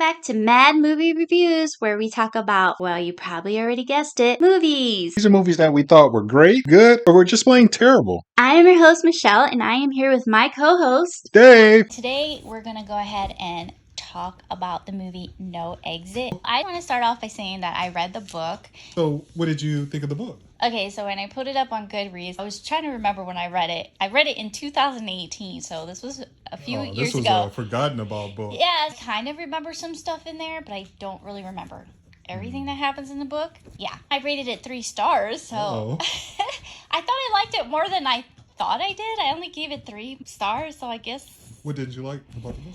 back to Mad Movie Reviews, where we talk about, well, you probably already guessed it, movies. These are movies that we thought were great, good, or were just plain terrible. I am your host, Michelle, and I am here with my co-host, Dave. Today, we're going to go ahead and talk about the movie No Exit. I want to start off by saying that I read the book. So, what did you think of the book? Okay, so when I put it up on Goodreads, I was trying to remember when I read it. I read it in 2018, so this was a few years ago. This was a forgotten about book. Yeah, I kind of remember some stuff in there, but I don't really remember everything that happens in the book. Yeah, I rated it 3 stars, so I thought I liked it more than I thought I did. I only gave it 3 stars, so I guess... What did you like about the book?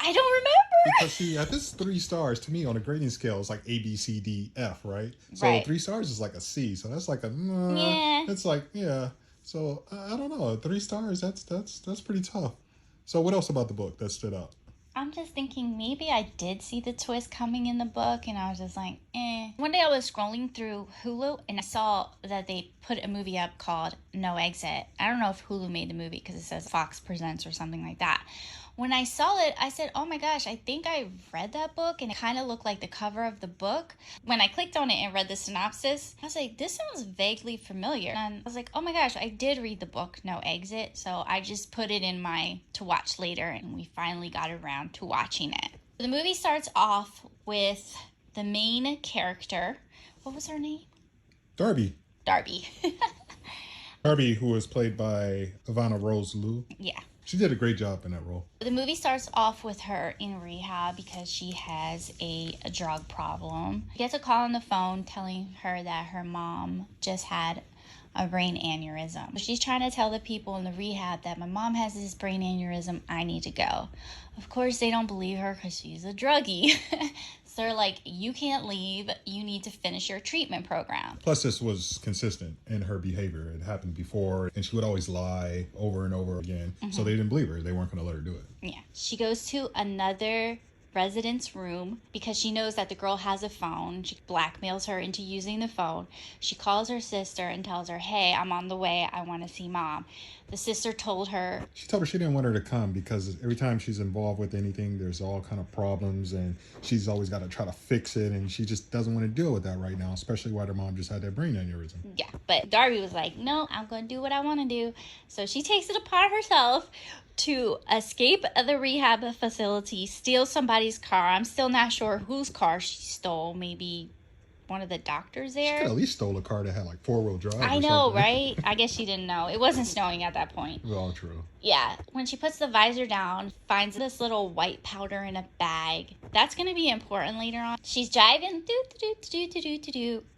I don't remember. Because see, at this 3 stars, to me, on a grading scale, it's like A, B, C, D, F, right? So Right. 3 stars is like a C. So that's like a Yeah. It's like, yeah. So I don't know. 3 stars, that's pretty tough. So what else about the book that stood out? I'm just thinking maybe I did see the twist coming in the book and I was just like, eh. One day I was scrolling through Hulu and I saw that they put a movie up called No Exit. I don't know if Hulu made the movie because it says Fox Presents or something like that. When I saw it, I said, oh my gosh, I think I read that book and it kind of looked like the cover of the book. When I clicked on it and read the synopsis, I was like, this sounds vaguely familiar. And I was like, oh my gosh, I did read the book No Exit. So I just put it in my to watch later and we finally got around to watching it. The movie starts off with the main character. What was her name? Darby. Darby. Darby, who was played by Ivana Rose Liu. Yeah. She did a great job in that role. The movie starts off with her in rehab because she has a drug problem. She gets a call on the phone telling her that her mom just had a brain aneurysm. She's trying to tell the people in the rehab that my mom has this brain aneurysm, I need to go. Of course, they don't believe her because she's a druggie. So they're like, you can't leave, you need to finish your treatment program. Plus, this was consistent in her behavior. It happened before, and she would always lie over and over again. So they didn't believe her. They weren't going to let her do it. Yeah. She goes to another resident's room because she knows that the girl has a phone. She blackmails her into using the phone. She calls her sister and tells her, hey, I'm on the way. I want to see mom. The sister told her... She told her she didn't want her to come because every time she's involved with anything, there's all kind of problems, and she's always got to try to fix it, and she just doesn't want to deal with that right now, especially while her mom just had that brain aneurysm. Yeah, but Darby was like, no, I'm going to do what I want to do. So she takes it upon herself to escape the rehab facility, steal somebody's car. I'm still not sure whose car she stole. Maybe one of the doctors there. She could at least stole a car that had like 4-wheel drive. I know, right? I guess she didn't know. It wasn't snowing at that point. Well, true. Yeah. When she puts the visor down, finds this little white powder in a bag. That's going to be important later on. She's driving,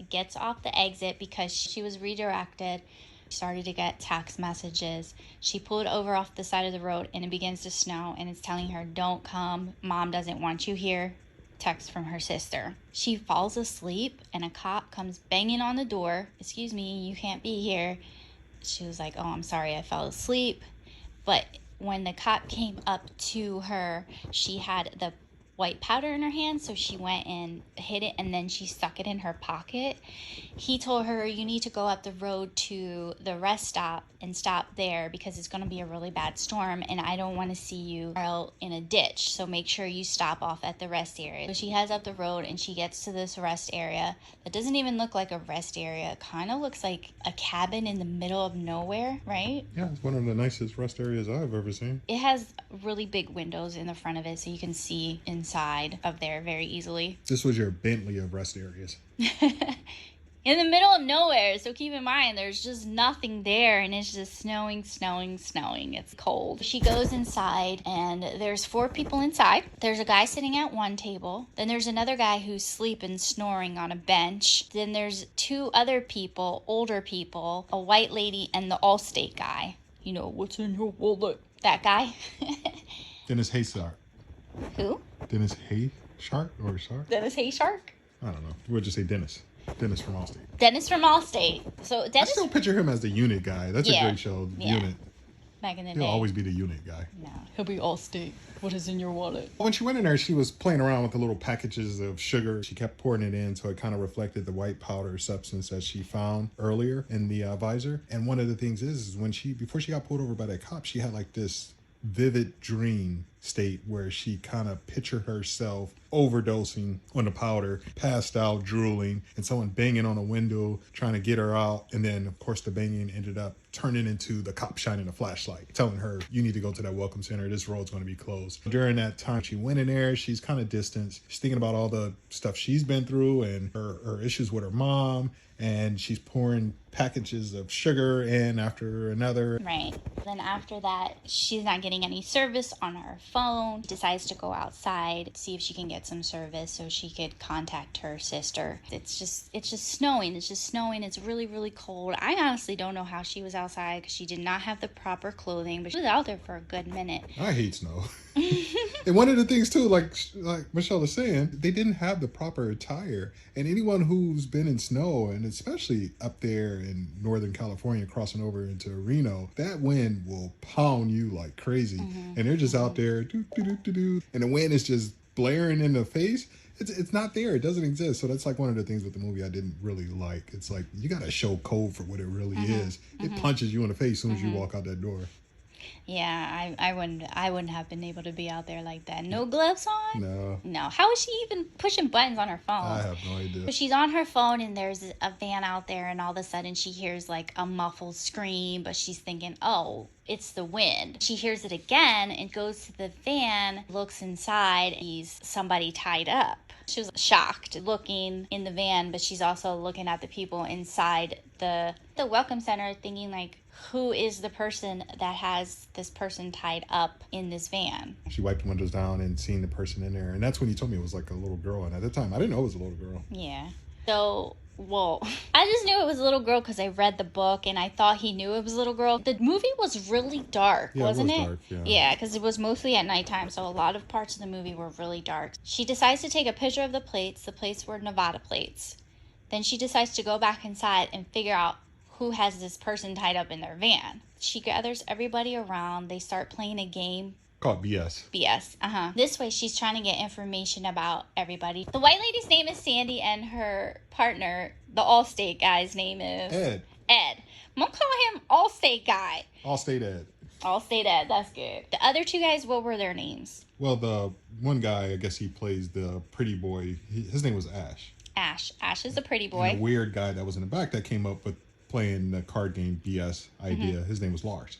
gets off the exit because she was redirected. Started to get text messages. She pulled over off the side of the road and it begins to snow and it's telling her, don't come, mom doesn't want you here. Text from her sister. She falls asleep and a cop comes banging on the door. Excuse me, you can't be here. She was like, oh, I'm sorry, I fell asleep. But when the cop came up to her, she had the white powder in her hand, so she went and hid it and then she stuck it in her pocket. He told her, you need to go up the road to the rest stop and stop there because it's going to be a really bad storm and I don't want to see you out in a ditch, so make sure you stop off at the rest area. So she heads up the road and she gets to this rest area that doesn't even look like a rest area. It kind of looks like a cabin in the middle of nowhere, right? Yeah, it's one of the nicest rest areas I've ever seen. It has really big windows in the front of it so you can see inside of there very easily. This was your Bentley of rest areas. In the middle of nowhere, so keep in mind there's just nothing there and it's just snowing. It's cold. She goes inside and there's 4 people inside. There's a guy sitting at one table. Then there's another guy who's sleeping, snoring on a bench. Then there's 2 other people, older people, a white lady and the Allstate guy. You know, what's in your wallet? That guy. Dennis Hayshark. Who? Dennis Hayshark or Shark? Dennis Hayshark? I don't know. We'll just say Dennis. Dennis from Allstate. Dennis from Allstate. So Dennis... I still picture him as the unit guy. That's a great show. Yeah. Unit. Back in the day. He'll always be the unit guy. No, he'll be Allstate. What is in your wallet? When she went in there, she was playing around with the little packages of sugar. She kept pouring it in so it kind of reflected the white powder substance that she found earlier in the visor. And one of the things is when before she got pulled over by that cop, she had like this vivid dream state where she kind of pictured herself overdosing on the powder, passed out, drooling, and someone banging on a window trying to get her out. And then, of course, the banging ended up turning into the cop shining a flashlight, telling her, you need to go to that welcome center. This road's going to be closed. During that time, she went in there. She's kind of distanced. She's thinking about all the stuff she's been through and her issues with her mom. And she's pouring packages of sugar in after another. Right. Then after that, she's not getting any service on her phone. She decides to go outside, see if she can get some service so she could contact her sister. It's just snowing. It's just snowing. It's really, really cold. I honestly don't know how she was outside because she did not have the proper clothing, but she was out there for a good minute. I hate snow. And one of the things too, like Michelle was saying, they didn't have the proper attire. And anyone who's been in snow, and especially up there in Northern California, crossing over into Reno, that wind will pound you like crazy. And they're just out there, and the wind is just blaring in the face. It's not there. It doesn't exist. So that's like one of the things with the movie I didn't really like. It's like, you got to show cold for what it really is. It punches you in the face as soon as you walk out that door. Yeah, I wouldn't have been able to be out there like that. No gloves on? No. How is she even pushing buttons on her phone? I have no idea. But she's on her phone and there's a van out there, and all of a sudden she hears like a muffled scream, but she's thinking, oh, it's the wind. She hears it again and goes to the van, looks inside, and he's somebody tied up. She was shocked looking in the van, but she's also looking at the people inside the welcome center thinking like, who is the person that has this person tied up in this van? She wiped the windows down and seen the person in there. And that's when he told me it was like a little girl. And at the time, I didn't know it was a little girl. Yeah. So, well, I just knew it was a little girl because I read the book and I thought he knew it was a little girl. The movie was really dark, wasn't it? Dark, yeah. Yeah, because it was mostly at nighttime, so a lot of parts of the movie were really dark. She decides to take a picture of the plates. The plates were Nevada plates. Then she decides to go back inside and figure out who has this person tied up in their van. She gathers everybody around. They start playing a game called BS. This way she's trying to get information about everybody. The white lady's name is Sandy and her partner, the Allstate guy's name is Ed. I'm gonna call him Allstate guy. Allstate Ed. Allstate Ed, that's good. The other two guys, what were their names? Well, the one guy, I guess he plays the pretty boy. His name was Ash. Ash is a pretty boy. And a weird guy that was in the back that came up with playing the card game BS idea. His name was Lars.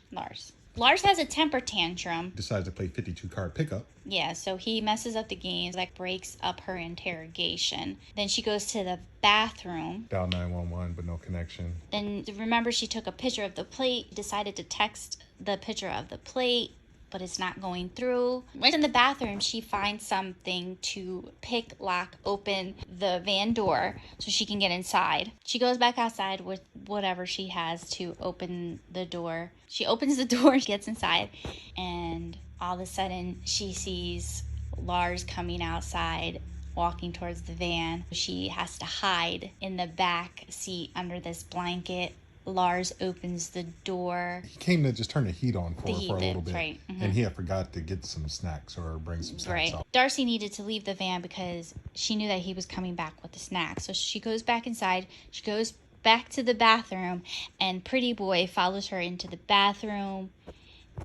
Lars has a temper tantrum. Decides to play 52 card pickup. Yeah, so he messes up the games, like breaks up her interrogation. Then she goes to the bathroom. Dial 911, but no connection. Then remember she took a picture of the plate, decided to text the picture of the plate, but it's not going through. When in the bathroom, she finds something to pick, lock, open the van door so she can get inside. She goes back outside with whatever she has to open the door. She opens the door, gets inside, and all of a sudden she sees Lars coming outside, walking towards the van. She has to hide in the back seat under this blanket. Lars opens the door. He came to just turn the heat on for a little bit. Right. And he had forgot to get some snacks or bring some snacks out. Darcy needed to leave the van because she knew that he was coming back with the snacks. So she goes back inside. She goes back to the bathroom, and Pretty Boy follows her into the bathroom.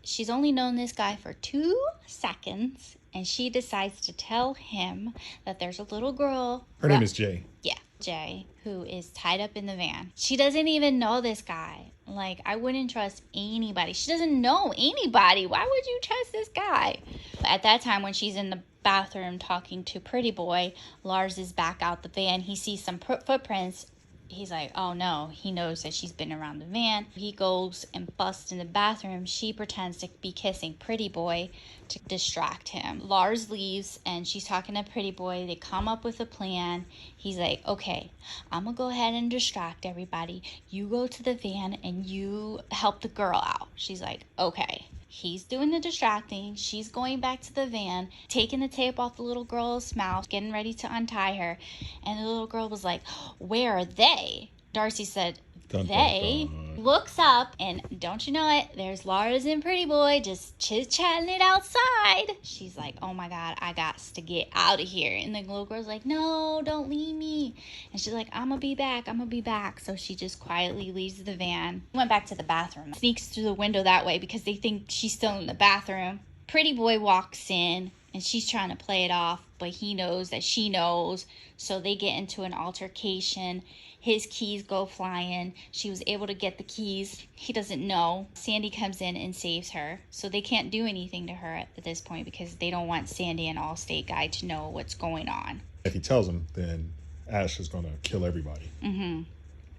She's only known this guy for 2 seconds, and she decides to tell him that there's a little girl. Her name is Jay. Yeah, Jay, who is tied up in the van. She doesn't even know this guy. Like, I wouldn't trust anybody. She doesn't know anybody. Why would you trust this guy? At that time, when she's in the bathroom talking to Pretty Boy, Lars is back out the van. He sees some footprints. He's like, oh no, he knows that she's been around the van. He goes and busts in the bathroom. She pretends to be kissing Pretty Boy to distract him. Lars leaves and she's talking to Pretty Boy. They come up with a plan. He's like, okay, I'm gonna go ahead and distract everybody. You go to the van and you help the girl out. She's like, okay. He's doing the distracting. She's going back to the van, taking the tape off the little girl's mouth, getting ready to untie her. And the little girl was like, where are they? Darcy said, they. Looks up, and don't you know it, there's Lars and Pretty Boy just chit-chatting it outside. She's like, oh my God, I got to get out of here. And the little girl's like, no, don't leave me. And she's like, I'm gonna be back. So she just quietly leaves the van, went back to the bathroom, sneaks through the window that way because they think she's still in the bathroom. Pretty Boy walks in and she's trying to play it off, but he knows that she knows. So they get into an altercation. His keys go flying. She was able to get the keys. He doesn't know. Sandy comes in and saves her. So they can't do anything to her at this point because they don't want Sandy and Allstate guy to know what's going on. If he tells them, then Ash is going to kill everybody.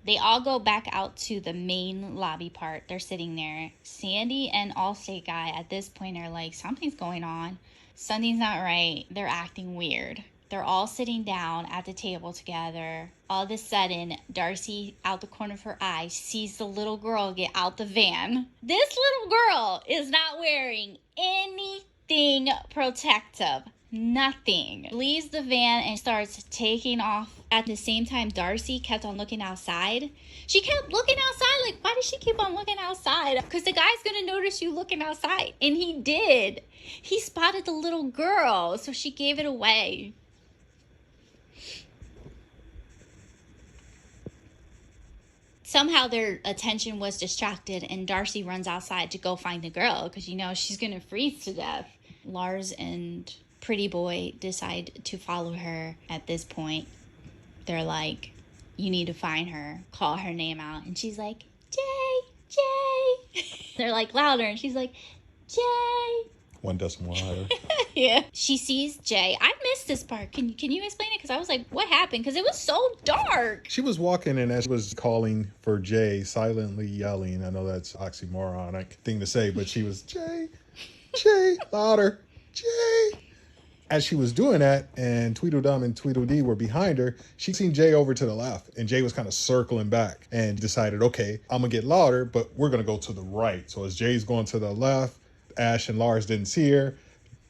They all go back out to the main lobby part. They're sitting there. Sandy and Allstate guy at this point are like, something's going on. Something's not right. They're acting weird. They're all sitting down at the table together. All of a sudden, Darcy, out the corner of her eye, sees the little girl get out the van. This little girl is not wearing anything protective. Nothing. Leaves the van and starts taking off. At the same time, Darcy kept on looking outside. She kept looking outside. Like, why does she keep on looking outside? Because the guy's going to notice you looking outside. And he did. He spotted the little girl. So she gave it away. Somehow their attention was distracted. And Darcy runs outside to go find the girl. Because, you know, she's going to freeze to death. Lars and Pretty Boy decide to follow her at this point. They're like, you need to find her, call her name out. And she's like, Jay. They're like louder. And she's like, Jay. 1 decimal higher. Yeah. She sees Jay. I missed this part. Can you explain it? Because I was like, what happened? Because it was so dark. She was walking and as she was calling for Jay, silently yelling. I know that's oxymoronic thing to say, but she was, Jay, louder, Jay. As she was doing that, and Tweedledum and Tweedledee were behind her, she seen Jay over to the left, and Jay was kind of circling back and decided, okay, I'm going to get louder, but we're going to go to the right. So as Jay's going to the left, Ash and Lars didn't see her.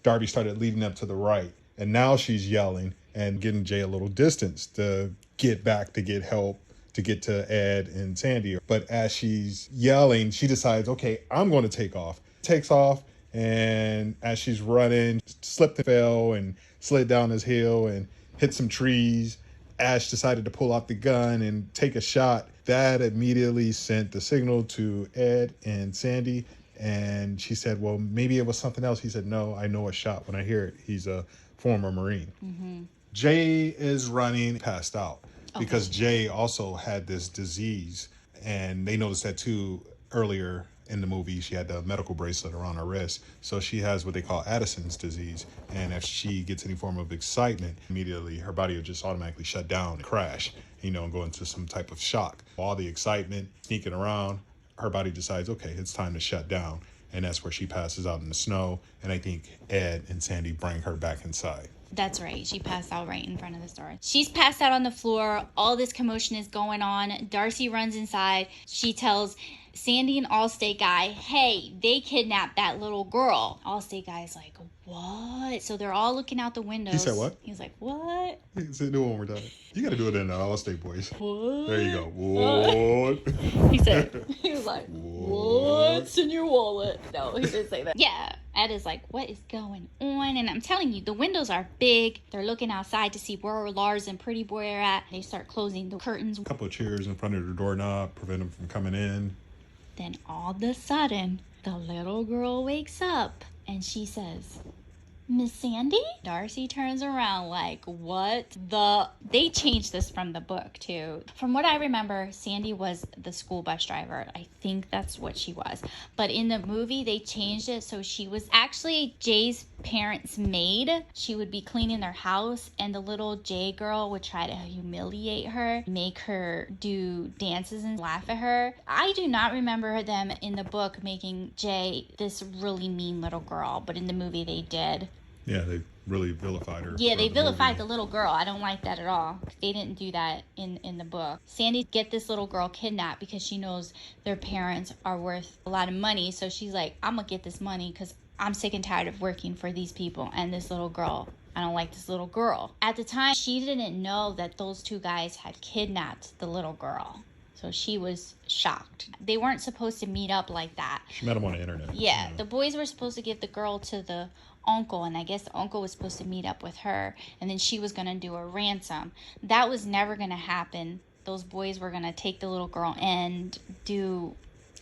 Darby started leading up to the right, and now she's yelling and getting Jay a little distance to get back to get help, to get to Ed and Sandy. But as she's yelling, she decides, okay, I'm going to take off. Takes off. And as she's running, slipped and fell and slid down this hill and hit some trees. Ash decided to pull out the gun and take a shot. That immediately sent the signal to Ed and Sandy. And she said, well, maybe it was something else. He said, no, I know a shot when I hear it. He's a former Marine. Mm-hmm. Jay is running, passed out, because Jay also had this disease. And they noticed that too earlier in the movie. She had the medical bracelet around her wrist. So she has what they call Addison's disease. And if she gets any form of excitement, immediately her body will just automatically shut down and crash, and go into some type of shock. All the excitement, sneaking around, her body decides, okay, it's time to shut down. And that's where she passes out in the snow. And I think Ed and Sandy bring her back inside. That's right. She passed out right in front of the store. She's passed out on the floor. All this commotion is going on. Darcy runs inside. She tells Sandy and Allstate guy, hey, they kidnapped that little girl. Allstate guy's like, what? So they're all looking out the windows. He said what? He's like, what? Say it one more time. You got to do it in the Allstate voice. What? There you go. What? He was like, what's in your wallet? No, he didn't say that. Yeah. Ed is like, what is going on? And I'm telling you, the windows are big. They're looking outside to see where Lars and Pretty Boy are at. They start closing the curtains. A couple of chairs in front of the doorknob, prevent them from coming in. Then all of a sudden, the little girl wakes up and she says, Miss Sandy? Darcy turns around like, what the... They changed this from the book, too. From what I remember, Sandy was the school bus driver. I think that's what she was. But in the movie, they changed it so she was actually Jay's parents' maid. She would be cleaning their house, and the little Jay girl would try to humiliate her, make her do dances and laugh at her. I do not remember them in the book making Jay this really mean little girl, but in the movie they did. Yeah, they really vilified her. Yeah, they vilified the little girl. I don't like that at all. They didn't do that in the book. Sandy get this little girl kidnapped because she knows their parents are worth a lot of money. So she's like, I'm going to get this money because I'm sick and tired of working for these people and this little girl. I don't like this little girl. At the time, she didn't know that those two guys had kidnapped the little girl. So she was shocked. They weren't supposed to meet up like that. She met him on the internet. Yeah, the boys were supposed to give the girl to the uncle, and I guess the uncle was supposed to meet up with her, and then she was going to do a ransom. That was never going to happen. Those boys were going to take the little girl and do...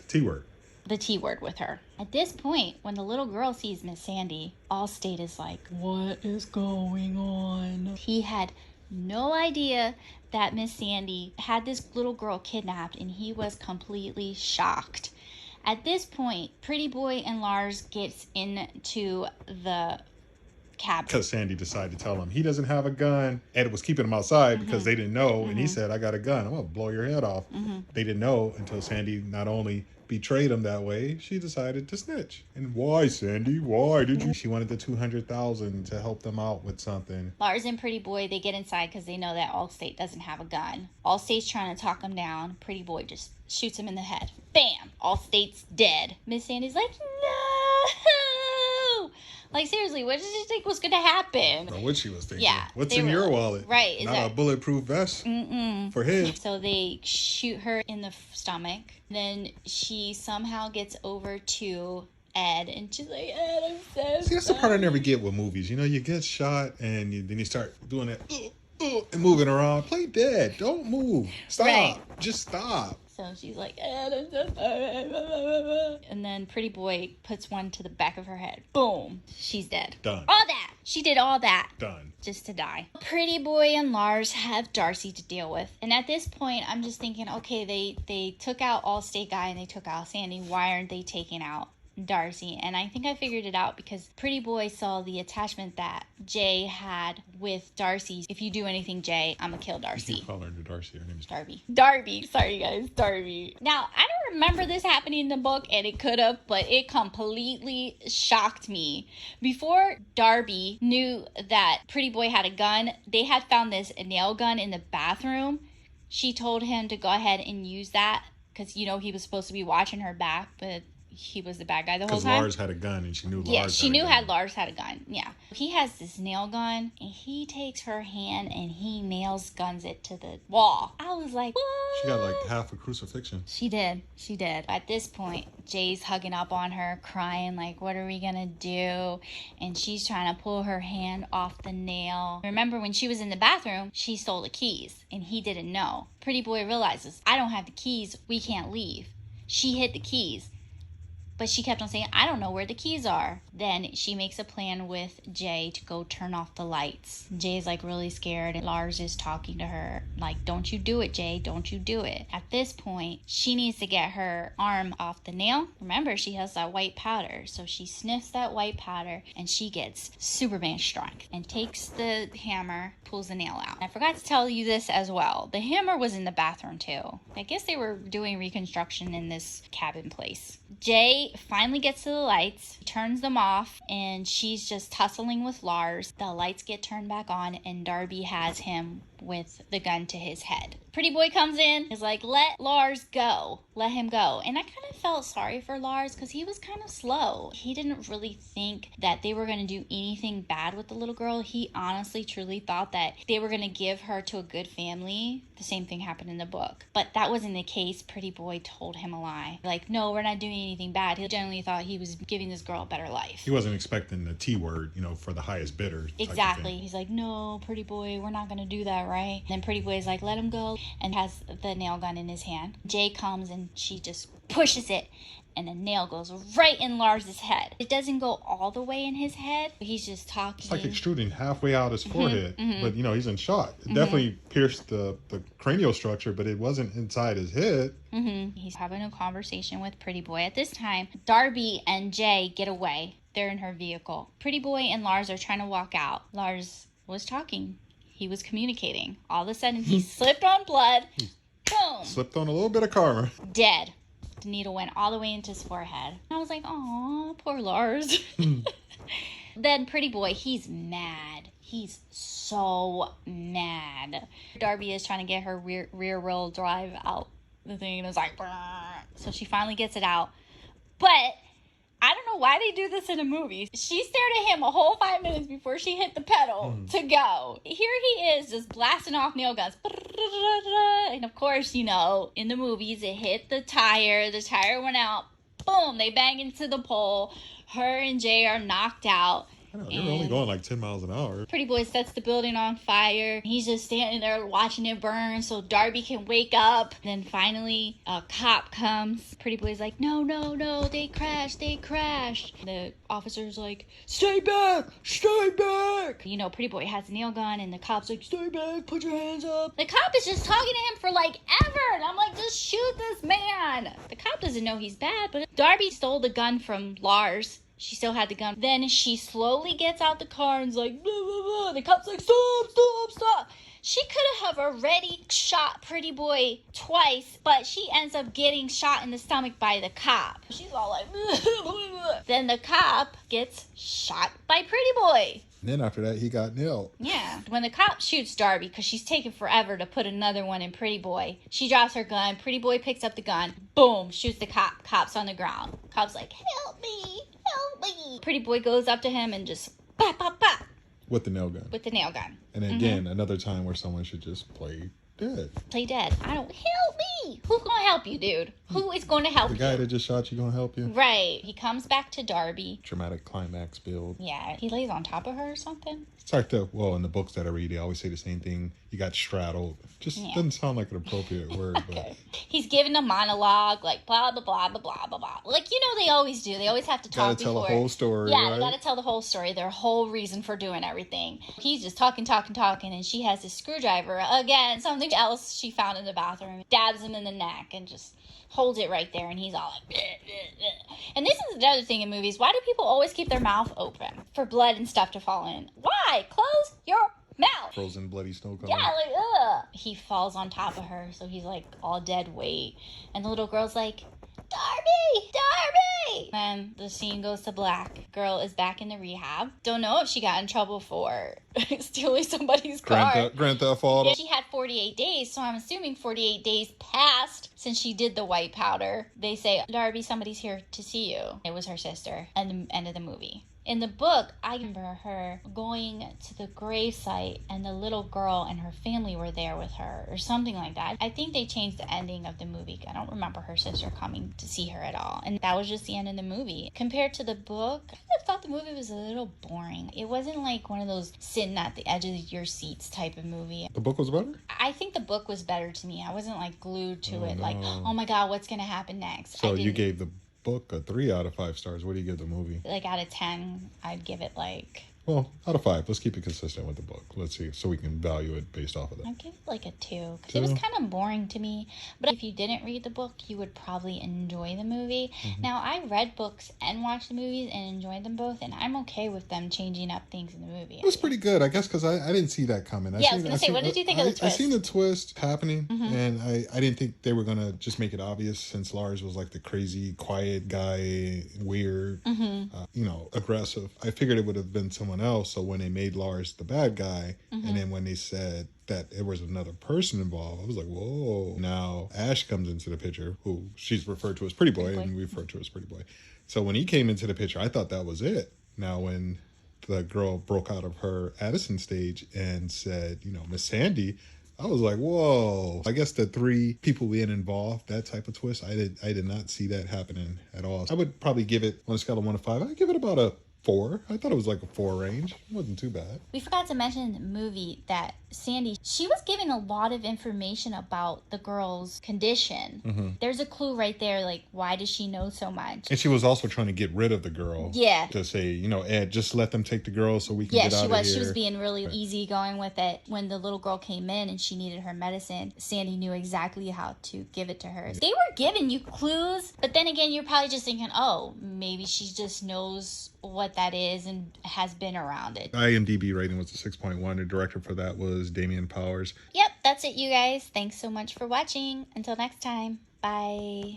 T-word. the T word with her. At this point, when the little girl sees Miss Sandy, Allstate is like, what is going on? He had no idea that Miss Sandy had this little girl kidnapped, and he was completely shocked. At this point, Pretty Boy and Lars gets into the cabin. Because Sandy decided to tell him he doesn't have a gun. Ed was keeping him outside because they didn't know. And he said, I got a gun. I'm going to blow your head off. They didn't know until Sandy not only betrayed him that way, she decided to snitch. And why, Sandy? Why did you? She wanted the $200,000 to help them out with something. Lars and Pretty Boy, they get inside because they know that Allstate doesn't have a gun. Allstate's trying to talk him down. Pretty Boy just shoots him in the head. Bam! Allstate's dead. Miss Sandy's like, no! Like, seriously, what did you think was going to happen? I don't know what she was thinking. Yeah. What's in your wallet? Right. Not a bulletproof vest for him. So they shoot her in the stomach. Then she somehow gets over to Ed, and she's like, Ed, I'm so See, that's the part I never get with movies. You know, you get shot, and then you start doing that, and moving around. Play dead. Don't move. Stop. Right. Just stop. So she's like, Ed, I'm so sorry. And then Pretty Boy puts one to the back of her head. Boom. She's dead. Done. All that. She did all that. Done. Just to die. Pretty Boy and Lars have Darcy to deal with. And at this point, I'm just thinking, okay, they took out Allstate guy and they took out Sandy. Why aren't they taking out Darcy? And I think I figured it out because Pretty Boy saw the attachment that Jay had with Darcy. If you do anything, Jay, I'm gonna kill Darcy. You can call her Darcy. Her name is Darby. Sorry, guys. Darby. Now, I don't remember this happening in the book, and it could have, but it completely shocked me. Before Darby knew that Pretty Boy had a gun, they had found this nail gun in the bathroom. She told him to go ahead and use that because, you know, he was supposed to be watching her back, but he was the bad guy the whole time. Because Lars had a gun and she knew Lars Lars had a gun. Yeah. He has this nail gun and he takes her hand and he nails guns it to the wall. I was like, what? She got like half a crucifixion. She did. At this point, Jay's hugging up on her, crying like, what are we gonna do? And she's trying to pull her hand off the nail. Remember when she was in the bathroom, she stole the keys and he didn't know. Pretty Boy realizes, I don't have the keys. We can't leave. She hid the keys. But she kept on saying, I don't know where the keys are. Then she makes a plan with Jay to go turn off the lights. Jay's like really scared and Lars is talking to her like, don't you do it, Jay. Don't you do it. At this point, she needs to get her arm off the nail. Remember, she has that white powder. So she sniffs that white powder and she gets Superman strength and takes the hammer, pulls the nail out. I forgot to tell you this as well. The hammer was in the bathroom too. I guess they were doing reconstruction in this cabin place. Jay finally gets to the lights, turns them off, and she's just tussling with Lars. The lights get turned back on, and Darby has him with the gun to his head. Pretty Boy comes in, is like, let Lars go. Let him go. And I kind of felt sorry for Lars because he was kind of slow. He didn't really think that they were going to do anything bad with the little girl. He honestly, truly thought that they were going to give her to a good family. The same thing happened in the book. But that wasn't the case. Pretty Boy told him a lie. Like, no, we're not doing anything bad. He generally thought he was giving this girl a better life. He wasn't expecting the T word, you know, for the highest bidder. Exactly. He's like, no, Pretty Boy, we're not going to do that, right? And then Pretty Boy's like, let him go, and has the nail gun in his hand. Jay comes and she just pushes it, and the nail goes right in Lars's head. It doesn't go all the way in his head. He's just talking. It's like extruding halfway out his forehead, but you know, he's in shock. It definitely pierced the cranial structure, but it wasn't inside his head. He's having a conversation with Pretty Boy. At this time, Darby and Jay get away. They're in her vehicle. Pretty Boy and Lars are trying to walk out. Lars was talking. He was communicating. All of a sudden, he slipped on blood. Boom. Slipped on a little bit of karma. Dead. The needle went all the way into his forehead. I was like, "Aw, poor Lars." Then Pretty Boy, he's mad. He's so mad. Darby is trying to get her rear wheel drive out the thing, and it's like, brrr. So she finally gets it out. But I don't know why they do this in a movie. She stared at him a whole 5 minutes before she hit the pedal to go. Here he is just blasting off nail guns. And of course, you know, in the movies, it hit the tire. The tire went out. Boom, they bang into the pole. Her and Jay are knocked out. I know, they were only going like 10 miles an hour. Pretty Boy sets the building on fire. He's just standing there watching it burn so Darby can wake up. Then finally, a cop comes. Pretty Boy's like, no, they crashed. The officer's like, stay back. You know, Pretty Boy has a nail gun, and the cop's like, stay back, put your hands up. The cop is just talking to him for like ever, and I'm like, just shoot this man. The cop doesn't know he's bad, but Darby stole the gun from Lars. She still had the gun. Then she slowly gets out the car and's like, blah, blah, blah. The cop's like, stop. She could have already shot Pretty Boy twice, but she ends up getting shot in the stomach by the cop. She's all like, blah, blah, blah. Then the cop gets shot by Pretty Boy. And then after that, he got nailed. Yeah. When the cop shoots Darby, because she's taking forever to put another one in Pretty Boy, she drops her gun. Pretty Boy picks up the gun. Boom. Shoots the cop. Cop's on the ground. Cop's like, help me. Pretty Boy goes up to him and just pop. With the nail gun. And again, another time where someone should just play dead. Help me. Who's going to help you, dude? Who is going to help you? The guy that just shot you going to help you? Right. He comes back to Darby. Dramatic climax build. Yeah. He lays on top of her or something. It's like in the books that I read, they always say the same thing. You got straddled. Just doesn't sound like an appropriate word. Okay. But he's giving a monologue, like blah, blah, blah, blah, blah, blah, blah. Like, you know, they always do. They always have to talk before. Gotta tell the whole story, Yeah, right? They gotta tell the whole story, their whole reason for doing everything. He's just talking, and she has this screwdriver. Again, something else she found in the bathroom. Dabs him in the neck and just holds it right there, and he's all like, bleh, bleh, bleh. And this is another thing in movies. Why do people always keep their mouth open for blood and stuff to fall in? Why? Close your mouth. Frozen bloody snow cone. Yeah, like, ugh. He falls on top of her, so he's like all dead weight. And the little girl's like, Darby! Then the scene goes to black. Girl is back in the rehab. Don't know if she got in trouble for stealing somebody's car. Grand Theft Auto. Yeah, she had 48 days, so I'm assuming 48 days passed since she did the white powder. They say, Darby, somebody's here to see you. It was her sister. And the end of the movie. In the book, I remember her going to the grave site and the little girl and her family were there with her or something like that. I think they changed the ending of the movie. I don't remember her sister coming to see her at all. And that was just the end of the movie. Compared to the book, I thought the movie was a little boring. It wasn't like one of those sitting at the edge of your seats type of movie. The book was better? I think the book was better to me. I wasn't like glued to it like, oh my God, what's going to happen next? So you gave the book a 3 out of 5 stars. What do you give the movie? Like out of 10, I'd give it like... Well, out of 5. Let's keep it consistent with the book. Let's see, so we can value it based off of that. I'd give it like a 2, because it was kind of boring to me. But if you didn't read the book, you would probably enjoy the movie. Mm-hmm. Now, I read books and watched the movies and enjoyed them both, and I'm okay with them changing up things in the movie. It was pretty good, I guess, because I didn't see that coming. I was going to say, what did you think of the twist? I seen the twist happening, and I didn't think they were going to just make it obvious, since Lars was like the crazy, quiet guy, weird, aggressive. I figured it would have been someone else, so when they made Lars the bad guy, and then when they said that there was another person involved, I was like, whoa. Now Ash comes into the picture, who she's referred to as Pretty Boy, and we refer to as Pretty Boy. So when he came into the picture, I thought that was it. Now when the girl broke out of her Addison stage and said, Miss Sandy, I was like, whoa. I guess the 3 people being involved, that type of twist, I did not see that happening at all. I would probably give it, on a scale of 1 to 5, I'd give it about a 4. I thought it was like a 4 range. It wasn't too bad. We forgot to mention in the movie that Sandy, she was given a lot of information about the girl's condition. Mm-hmm. There's a clue right there, like, why does she know so much? And she was also trying to get rid of the girl. Yeah. To say, Ed, just let them take the girl so we can get out of here. Yeah, she was being really easy going with it. When the little girl came in and she needed her medicine, Sandy knew exactly how to give it to her. They were giving you clues, but then again, you're probably just thinking, oh, maybe she just knows what that is and has been around it. IMDb rating was a 6.1. The director for that was Damian Powers. Yep, that's it, you guys. Thanks so much for watching. Until next time, bye.